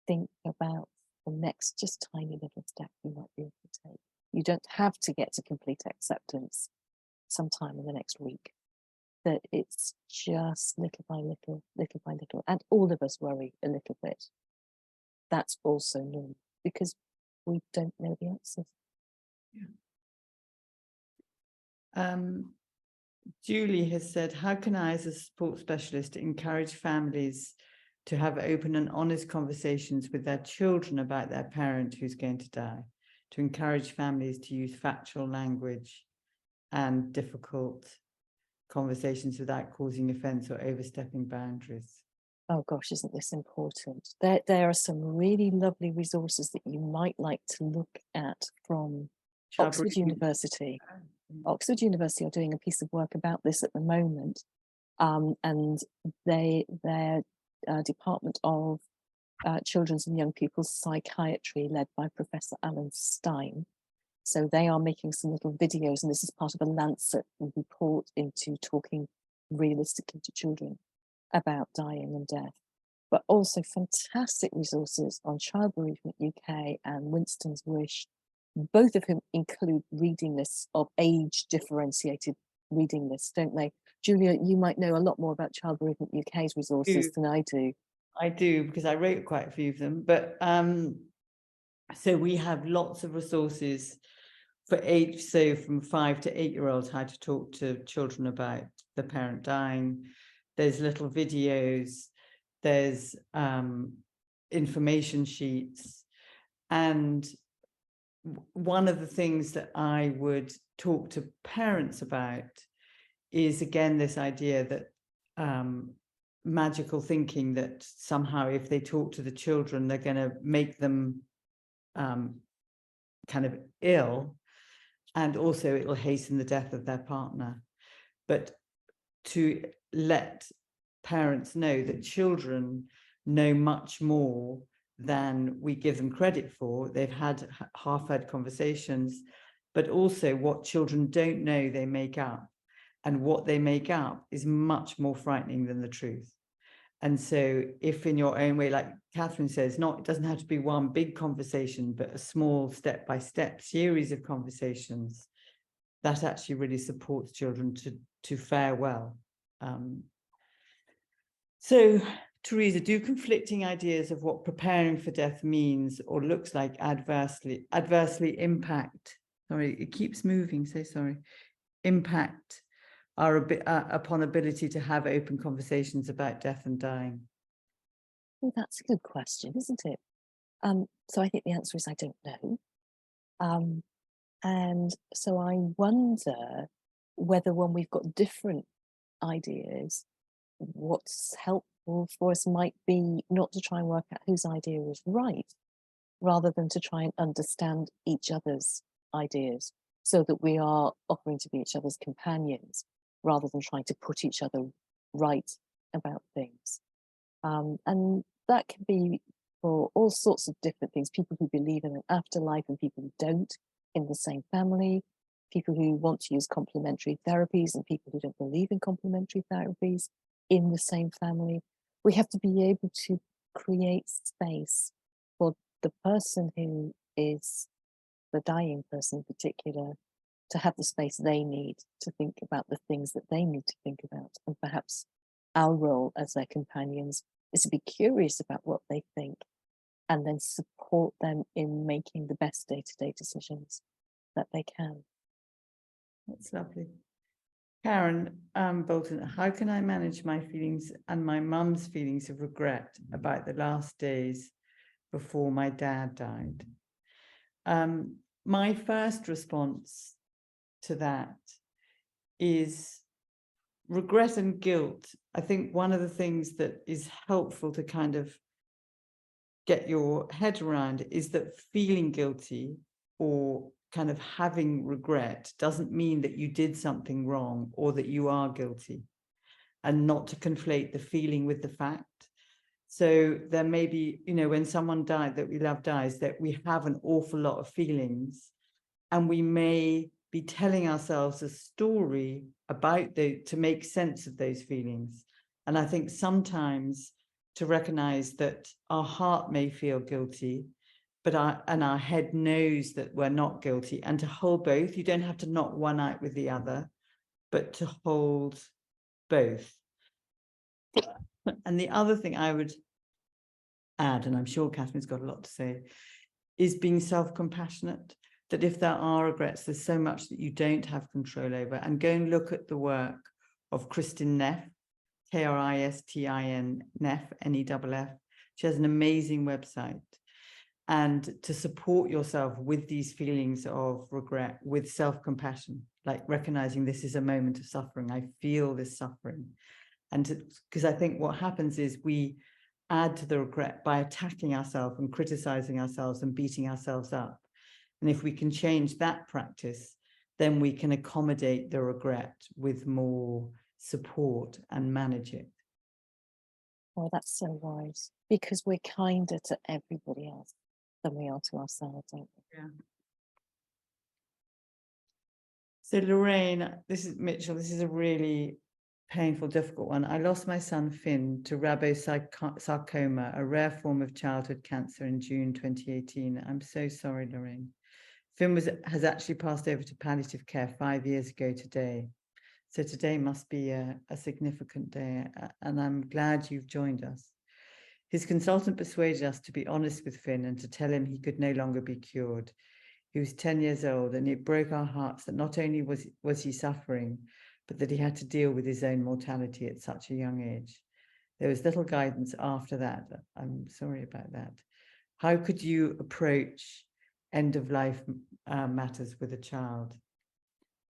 Speaker 1: think about the next just tiny little step you might be able to take. You don't have to get to complete acceptance sometime in the next week. That it's just little by little, little by little. And all of us worry a little bit. That's also normal because we don't know the answers.
Speaker 2: Yeah. Julie has said, how can I, as a support specialist, encourage families to have open and honest conversations with their children about their parent who's going to die, to encourage families to use factual language and difficult conversations without causing offence or overstepping boundaries?
Speaker 1: Oh gosh, isn't this important? There are some really lovely resources that you might like to look at from Oxford University. Oxford University are doing a piece of work about this at the moment, and their Department of Children's and Young People's Psychiatry, led by Professor Alan Stein. So they are making some little videos, and this is part of a Lancet report into talking realistically to children about dying and death. But also fantastic resources on Child Bereavement UK and Winston's Wish, both of whom include reading lists of age differentiated reading lists, don't they? Julia, you might know a lot more about Child Bereavement UK's resources than I do.
Speaker 2: I do, because I wrote quite a few of them. But so we have lots of resources for age, so from 5 to 8-year-olds, how to talk to children about the parent dying. There's little videos, there's information sheets. And one of the things that I would talk to parents about is, again, this idea that magical thinking that somehow if they talk to the children, they're going to make them kind of ill, and also it will hasten the death of their partner. But to let parents know that children know much more than we give them credit for. They've had half-heard conversations, but also what children don't know they make up, and what they make up is much more frightening than the truth. And so if in your own way, like Kathryn says, it doesn't have to be one big conversation, but a small step-by-step series of conversations, that actually really supports children to fare well. So, Teresa, do conflicting ideas of what preparing for death means or looks like adversely impact, sorry, it keeps moving, so sorry, impact our upon ability to have open conversations about death and dying?
Speaker 1: Well, that's a good question, isn't it? So I think the answer is I don't know. And so I wonder whether when we've got different ideas, what's helpful for us might be not to try and work out whose idea is right, rather than to try and understand each other's ideas so that we are offering to be each other's companions rather than trying to put each other right about things. And that can be for all sorts of different things, people who believe in an afterlife and people who don't in the same family, people who want to use complementary therapies and people who don't believe in complementary therapies in the same family. We have to be able to create space for the person who is the dying person in particular to have the space they need to think about the things that they need to think about. And perhaps our role as their companions is to be curious about what they think and then support them in making the best day-to-day decisions that they can.
Speaker 2: That's lovely. Karen Bolton, how can I manage my feelings and my mum's feelings of regret about the last days before my dad died? My first response to that is regret and guilt. I think one of the things that is helpful to kind of get your head around is that feeling guilty or kind of having regret doesn't mean that you did something wrong or that you are guilty, and not to conflate the feeling with the fact. So there may be, you know, when someone died that we love dies, that we have an awful lot of feelings, and we may be telling ourselves a story about to make sense of those feelings. And I think sometimes to recognize that our heart may feel guilty, but our head knows that we're not guilty, and to hold both. You don't have to knock one out with the other, but to hold both. And the other thing I would add, and I'm sure Kathryn's got a lot to say, is being self-compassionate, that if there are regrets, there's so much that you don't have control over. And go and look at the work of Kristin Neff, Kristin Neff, Neff. She has an amazing website. And to support yourself with these feelings of regret, with self-compassion, like recognizing this is a moment of suffering. I feel this suffering. And because I think what happens is we add to the regret by attacking ourselves and criticizing ourselves and beating ourselves up. And if we can change that practice, then we can accommodate the regret with more support and manage it.
Speaker 1: Oh, that's so wise, because we're kinder to everybody else than we are to ourselves, aren't we?
Speaker 2: Yeah. So Lorraine, this is Mitchell, this is a really painful, difficult one. I lost my son Finn to rhabdomyosarcoma, a rare form of childhood cancer, in June 2018. I'm so sorry, Lorraine. Finn has actually passed over to palliative care 5 years ago today. So today must be a significant day, and I'm glad you've joined us. His consultant persuaded us to be honest with Finn and to tell him he could no longer be cured. He was 10 years old, and it broke our hearts that not only was he suffering, but that he had to deal with his own mortality at such a young age. There was little guidance after that. I'm sorry about that. How could you approach end-of-life matters with a child?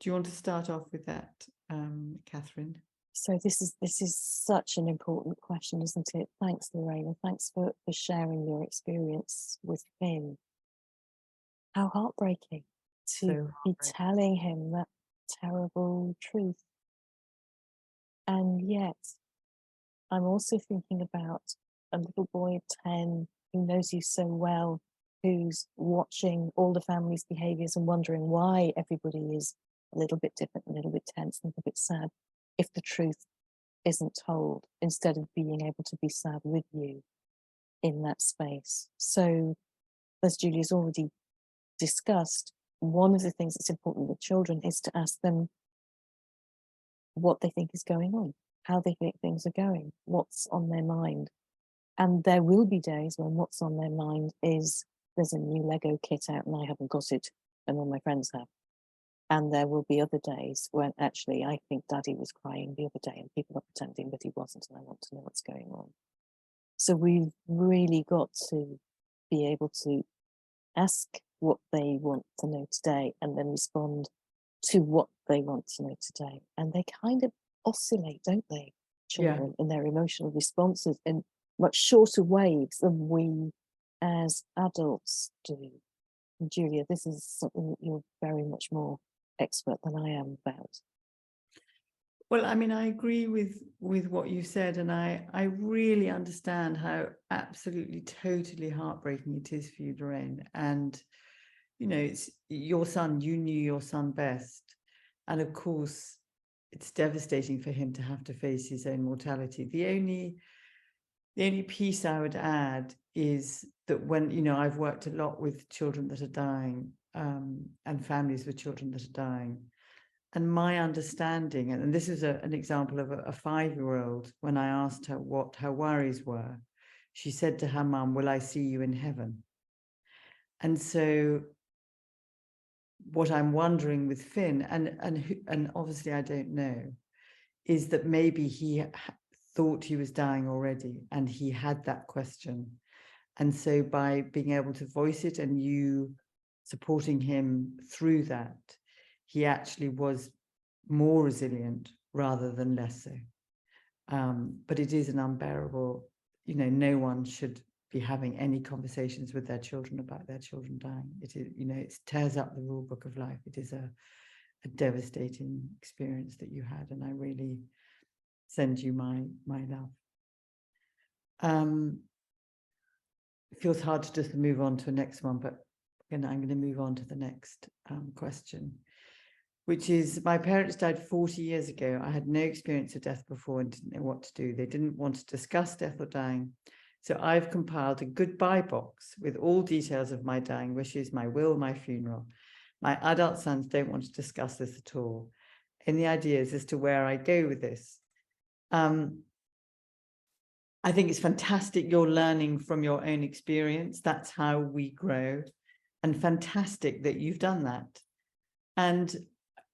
Speaker 2: Do you want to start off with that, Kathryn?
Speaker 1: So this is such an important question, isn't it? Thanks, Lorraine, and thanks for sharing your experience with Finn. How heartbreaking to be telling him that terrible truth. And yet, I'm also thinking about a little boy of 10 who knows you so well, who's watching all the family's behaviors and wondering why everybody is a little bit different, a little bit tense, a little bit sad, if the truth isn't told, instead of being able to be sad with you in that space. So, as Julia's already discussed, one of the things that's important with children is to ask them what they think is going on, how they think things are going, what's on their mind. And there will be days when what's on their mind is there's a new Lego kit out and I haven't got it and all my friends have. And there will be other days when actually I think Daddy was crying the other day and people are pretending that he wasn't, and I want to know what's going on. So we've really got to be able to ask what they want to know today and then respond to what they want to know today. And they kind of oscillate, don't they, children, in their emotional responses in much shorter waves than we as adults do. And Julia, this is something that you're very much more expert than I am about.
Speaker 2: Well, I mean, I agree with what you said, and I really understand how absolutely, totally heartbreaking it is for you, Lorraine. And, you know, it's your son, you knew your son best. And of course, it's devastating for him to have to face his own mortality. The only piece I would add is that when, you know, I've worked a lot with children that are dying, and families with children that are dying. And my understanding, and this is an example of a 5-year-old, when I asked her what her worries were, she said to her mum, "Will I see you in heaven?" And so what I'm wondering with Finn, and obviously I don't know, is that maybe he thought he was dying already and he had that question. And so by being able to voice it and you supporting him through that, he actually was more resilient rather than less so. But it is an unbearable, you know, no one should be having any conversations with their children about their children dying. It is, you know, it tears up the rule book of life. It is a devastating experience that you had, and I really send you my love. It feels hard to just move on to the next one, but I'm going to move on to the next question, which is, my parents died 40 years ago. I had no experience of death before and didn't know what to do. They didn't want to discuss death or dying. So I've compiled a goodbye box with all details of my dying wishes, my will, my funeral. My adult sons don't want to discuss this at all. Any ideas as to where I go with this? I think it's fantastic you're learning from your own experience. That's how we grow. And fantastic that you've done that. And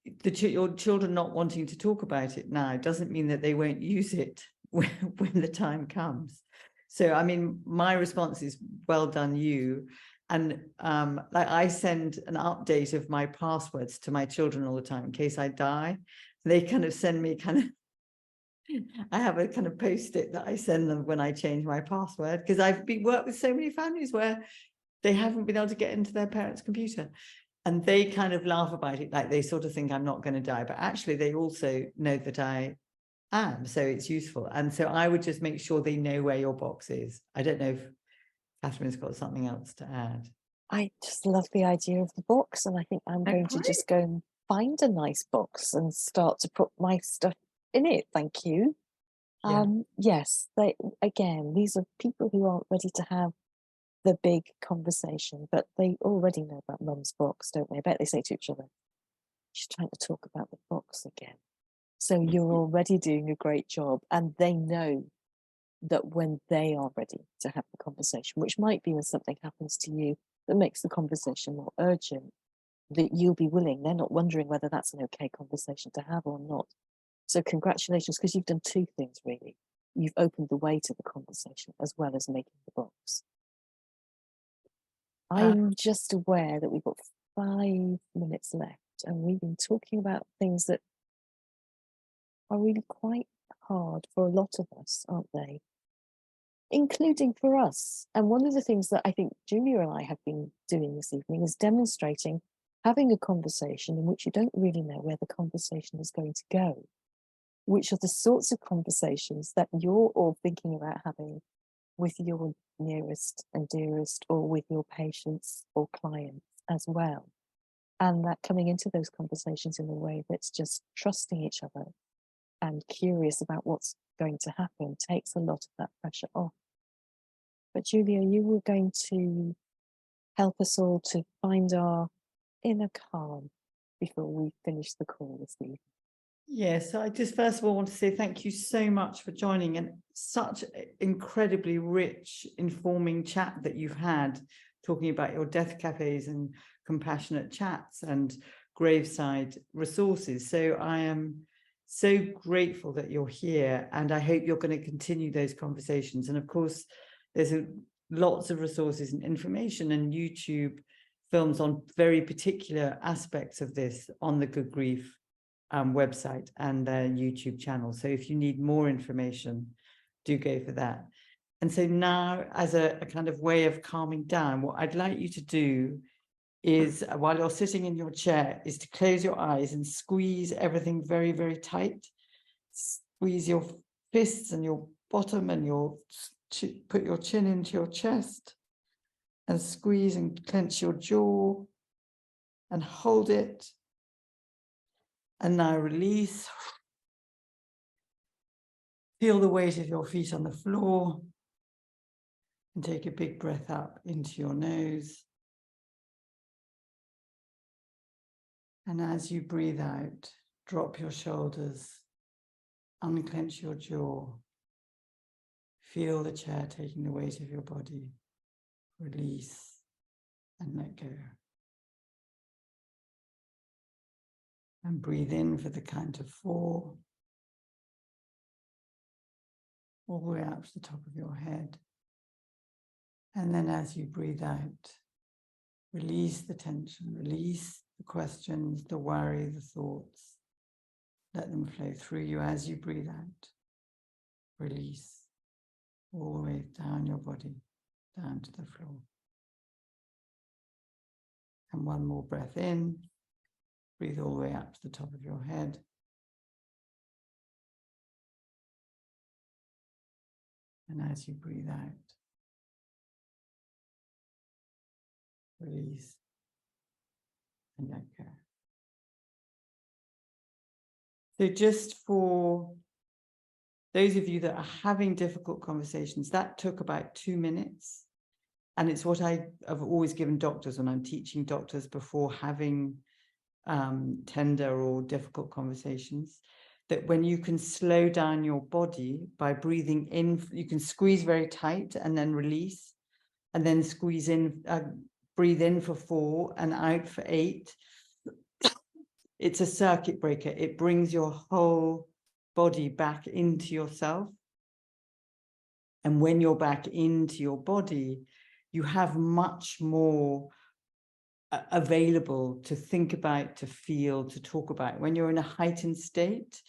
Speaker 2: your children not wanting to talk about it now doesn't mean that they won't use it when the time comes. So, I mean, my response is, well done, you. And like, I send an update of my passwords to my children all the time in case I die. They kind of send me I have a kind of post-it that I send them when I change my password, because I've worked with so many families where they haven't been able to get into their parents' computer. And they kind of laugh about it, like they sort of think I'm not going to die, but actually they also know that I am, so it's useful. And so I would just make sure they know where your box is. I don't know if Kathryn's got something else to add.
Speaker 1: I just love the idea of the box, and I think I'm going to just go and find a nice box and start to put my stuff in it. Thank you. Yes, these are people who aren't ready to have the big conversation, but they already know about mum's box, don't they? I bet they say to each other, "She's trying to talk about the box again." So you're already doing a great job, and they know that when they are ready to have the conversation, which might be when something happens to you that makes the conversation more urgent, that you'll be willing. They're not wondering whether that's an okay conversation to have or not. So congratulations, because you've done two things, really. You've opened the way to the conversation as well as making the box. I'm just aware that we've got 5 minutes left, and we've been talking about things that are really quite hard for a lot of us, aren't they? Including for us. And one of the things that I think Julia and I have been doing this evening is demonstrating having a conversation in which you don't really know where the conversation is going to go, which are the sorts of conversations that you're all thinking about having with your nearest and dearest, or with your patients or clients as well. And that coming into those conversations in a way that's just trusting each other and curious about what's going to happen takes a lot of that pressure off. But Julia, you were going to help us all to find our inner calm before we finish the call this evening.
Speaker 2: Yes, I just first of all want to say thank you so much for joining, and such incredibly rich, informing chat that you've had, talking about your death cafes and compassionate chats and graveside resources. So I am so grateful that you're here, and I hope you're going to continue those conversations. And of course, there's lots of resources and information and YouTube films on very particular aspects of this on the Good Grief website and their YouTube channel. So if you need more information, do go for that. And so now, as a kind of way of calming down, what I'd like you to do is, while you're sitting in your chair, is to close your eyes and squeeze everything very, very tight. Squeeze your fists and your bottom and put your chin into your chest and squeeze and clench your jaw and hold it. And now release. Feel the weight of your feet on the floor and take a big breath up into your nose. And as you breathe out, drop your shoulders, unclench your jaw. Feel the chair taking the weight of your body. Release and let go. And breathe in for the count of 4. All the way up to the top of your head. And then as you breathe out, release the tension, release the questions, the worry, the thoughts. Let them flow through you as you breathe out. Release all the way down your body, down to the floor. And one more breath in. Breathe all the way up to the top of your head. And as you breathe out, release and let go. So just for those of you that are having difficult conversations, that took about 2 minutes. And it's what I have always given doctors when I'm teaching doctors before having tender or difficult conversations, that when you can slow down your body by breathing in, you can squeeze very tight and then release, and then squeeze in, breathe in for 4 and out for 8. It's a circuit breaker. It brings your whole body back into yourself. And when you're back into your body, you have much more available to think about, to feel, to talk about. When you're in a heightened state,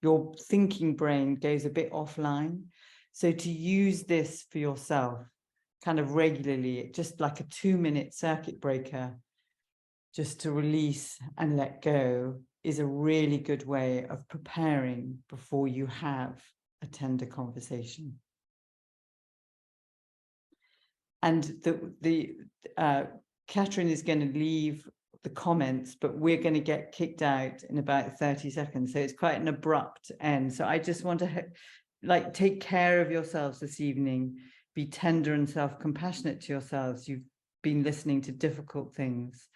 Speaker 2: your thinking brain goes a bit offline. So to use this for yourself kind of regularly, just like a 2-minute circuit breaker, just to release and let go, is a really good way of preparing before you have a tender conversation. And Kathryn is going to leave the comments, but we're going to get kicked out in about 30 seconds. So it's quite an abrupt end. So I just want to take care of yourselves this evening, be tender and self-compassionate to yourselves. You've been listening to difficult things.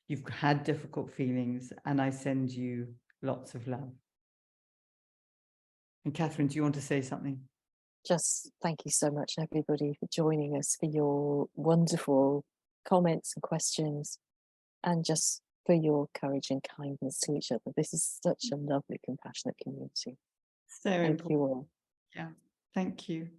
Speaker 2: You've had difficult feelings, and I send you lots of love. And Kathryn, do you want to say something?
Speaker 1: Just thank you so much, everybody, for joining us, for your wonderful comments and questions, and just for your courage and kindness to each other. This is such a lovely, compassionate community.
Speaker 2: So
Speaker 1: thank you all.
Speaker 2: Yeah, thank you.